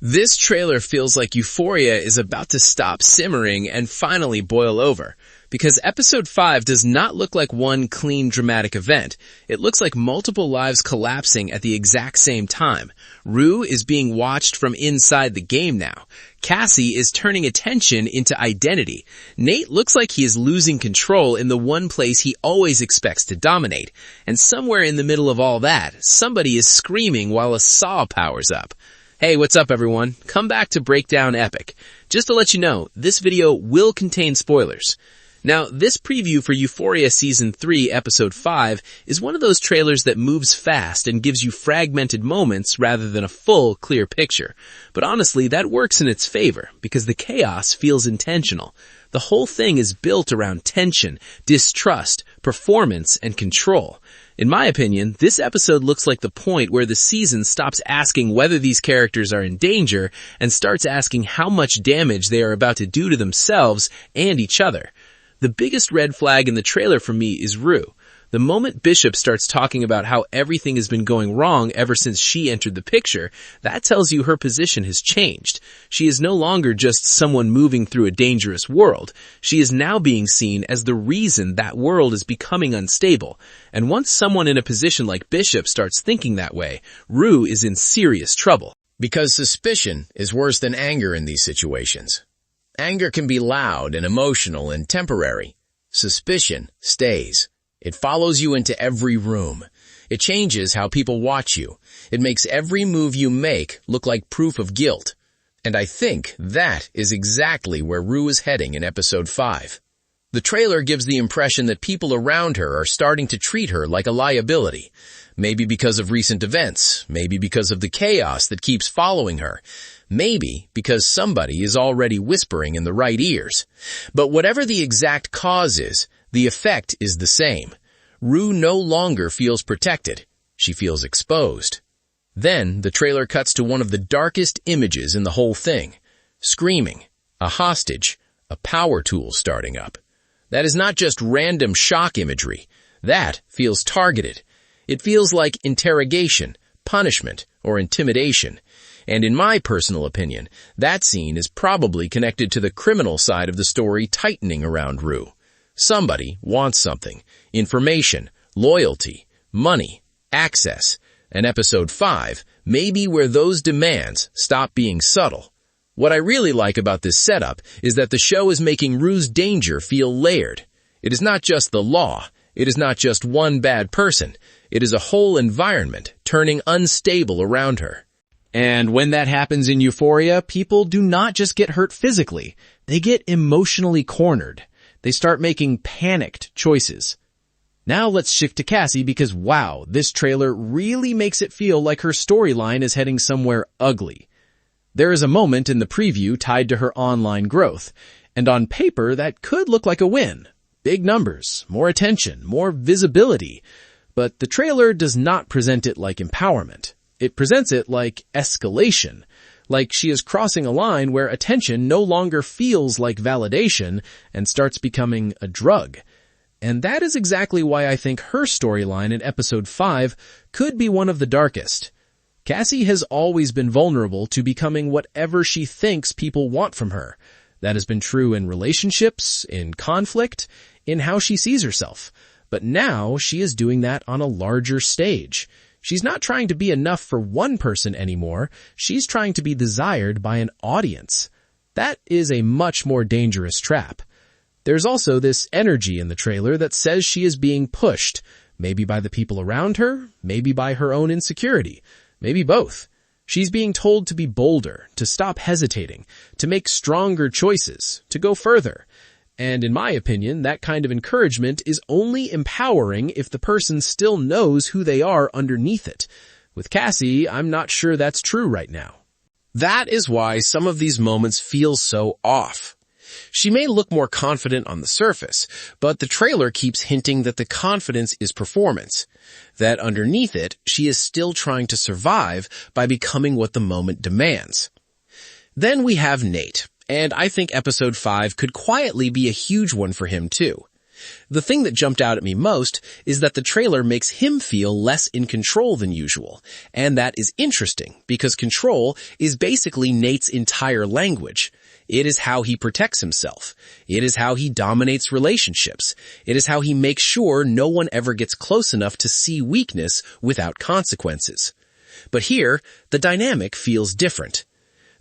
This trailer feels like Euphoria is about to stop simmering and finally boil over, because episode 5 does not look like one clean dramatic event. It looks like multiple lives collapsing at the exact same time. Rue is being watched from inside the game now. Cassie is turning attention into identity. Nate looks like he is losing control in the one place he always expects to dominate. And somewhere in the middle of all that, somebody is screaming while a saw powers up. Hey, what's up everyone? Come back to Breakdown Epic. Just to let you know, this video will contain spoilers. Now, this preview for Euphoria Season 3, Episode 5 is one of those trailers that moves fast and gives you fragmented moments rather than a full, clear picture. But honestly, that works in its favor because the chaos feels intentional. The whole thing is built around tension, distrust, performance, and control. In my opinion, this episode looks like the point where the season stops asking whether these characters are in danger and starts asking how much damage they are about to do to themselves and each other. The biggest red flag in the trailer for me is Rue. The moment Bishop starts talking about how everything has been going wrong ever since she entered the picture, that tells you her position has changed. She is no longer just someone moving through a dangerous world. She is now being seen as the reason that world is becoming unstable. And once someone in a position like Bishop starts thinking that way, Rue is in serious trouble. Because suspicion is worse than anger in these situations. Anger can be loud and emotional and temporary. Suspicion stays. It follows you into every room. It changes how people watch you. It makes every move you make look like proof of guilt. And I think that is exactly where Rue is heading in episode 5. The trailer gives the impression that people around her are starting to treat her like a liability. Maybe because of recent events. Maybe because of the chaos that keeps following her. Maybe because somebody is already whispering in the right ears. But whatever the exact cause is, the effect is the same. Rue no longer feels protected. She feels exposed. Then the trailer cuts to one of the darkest images in the whole thing. Screaming, a hostage, a power tool starting up. That is not just random shock imagery. That feels targeted. It feels like interrogation, punishment, or intimidation. And in my personal opinion, that scene is probably connected to the criminal side of the story tightening around Rue. Somebody wants something, information, loyalty, money, access, and episode 5 may be where those demands stop being subtle. What I really like about this setup is that the show is making Rue's danger feel layered. It is not just the law. It is not just one bad person. It is a whole environment turning unstable around her. And when that happens in Euphoria, people do not just get hurt physically. They get emotionally cornered. They start making panicked choices. Now let's shift to Cassie because wow, this trailer really makes it feel like her storyline is heading somewhere ugly. There is a moment in the preview tied to her online growth, and on paper that could look like a win. Big numbers, more attention, more visibility. But the trailer does not present it like empowerment. It presents it like escalation. Like she is crossing a line where attention no longer feels like validation and starts becoming a drug. And that is exactly why I think her storyline in episode 5 could be one of the darkest. Cassie has always been vulnerable to becoming whatever she thinks people want from her. That has been true in relationships, in conflict, in how she sees herself. But now she is doing that on a larger stage. She's not trying to be enough for one person anymore. She's trying to be desired by an audience. That is a much more dangerous trap. There's also this energy in the trailer that says she is being pushed, maybe by the people around her, maybe by her own insecurity, maybe both. She's being told to be bolder, to stop hesitating, to make stronger choices, to go further. And in my opinion, that kind of encouragement is only empowering if the person still knows who they are underneath it. With Cassie, I'm not sure that's true right now. That is why some of these moments feel so off. She may look more confident on the surface, but the trailer keeps hinting that the confidence is performance. That underneath it, she is still trying to survive by becoming what the moment demands. Then we have Nate. And I think episode 5 could quietly be a huge one for him too. The thing that jumped out at me most is that the trailer makes him feel less in control than usual. And that is interesting because control is basically Nate's entire language. It is how he protects himself. It is how he dominates relationships. It is how he makes sure no one ever gets close enough to see weakness without consequences. But here, the dynamic feels different.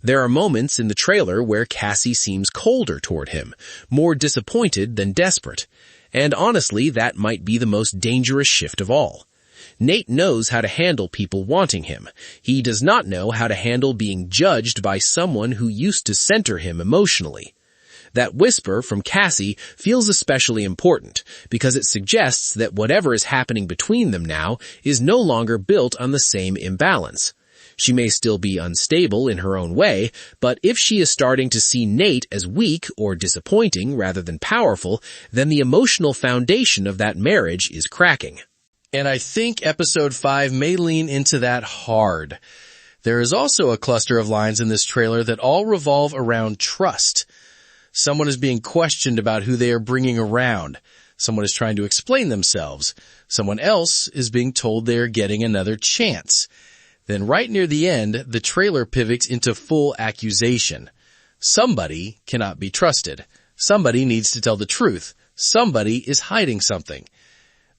There are moments in the trailer where Cassie seems colder toward him, more disappointed than desperate. And honestly, that might be the most dangerous shift of all. Nate knows how to handle people wanting him. He does not know how to handle being judged by someone who used to center him emotionally. That whisper from Cassie feels especially important because it suggests that whatever is happening between them now is no longer built on the same imbalance. She may still be unstable in her own way, but if she is starting to see Nate as weak or disappointing rather than powerful, then the emotional foundation of that marriage is cracking. And I think episode 5 may lean into that hard. There is also a cluster of lines in this trailer that all revolve around trust. Someone is being questioned about who they are bringing around. Someone is trying to explain themselves. Someone else is being told they are getting another chance. Then right near the end, the trailer pivots into full accusation. Somebody cannot be trusted. Somebody needs to tell the truth. Somebody is hiding something.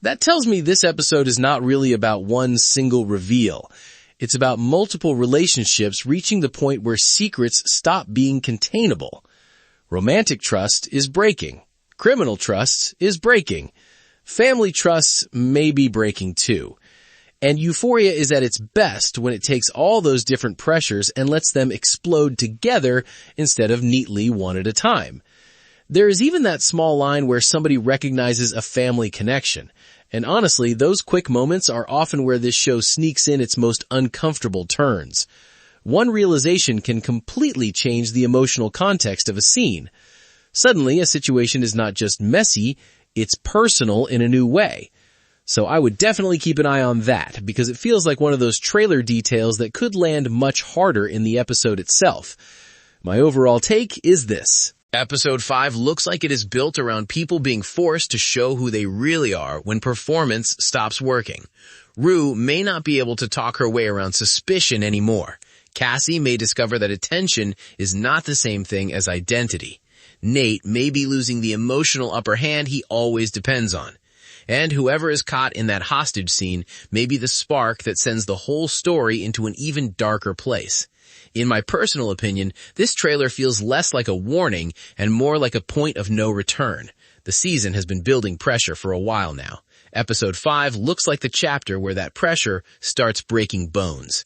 That tells me this episode is not really about one single reveal. It's about multiple relationships reaching the point where secrets stop being containable. Romantic trust is breaking. Criminal trust is breaking. Family trust may be breaking too. And Euphoria is at its best when it takes all those different pressures and lets them explode together instead of neatly one at a time. There is even that small line where somebody recognizes a family connection. And honestly, those quick moments are often where this show sneaks in its most uncomfortable turns. One realization can completely change the emotional context of a scene. Suddenly, a situation is not just messy, it's personal in a new way. So I would definitely keep an eye on that, because it feels like one of those trailer details that could land much harder in the episode itself. My overall take is this. Episode 5 looks like it is built around people being forced to show who they really are when performance stops working. Rue may not be able to talk her way around suspicion anymore. Cassie may discover that attention is not the same thing as identity. Nate may be losing the emotional upper hand he always depends on. And whoever is caught in that hostage scene may be the spark that sends the whole story into an even darker place. In my personal opinion, this trailer feels less like a warning and more like a point of no return. The season has been building pressure for a while now. Episode 5 looks like the chapter where that pressure starts breaking bones.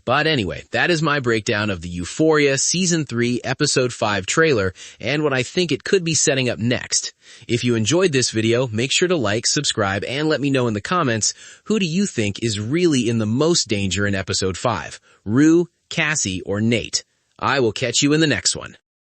But anyway, that is my breakdown of the Euphoria Season 3 Episode 5 trailer and what I think it could be setting up next. If you enjoyed this video, make sure to like, subscribe, and let me know in the comments, who do you think is really in the most danger in Episode 5? Rue, Cassie, or Nate? I will catch you in the next one.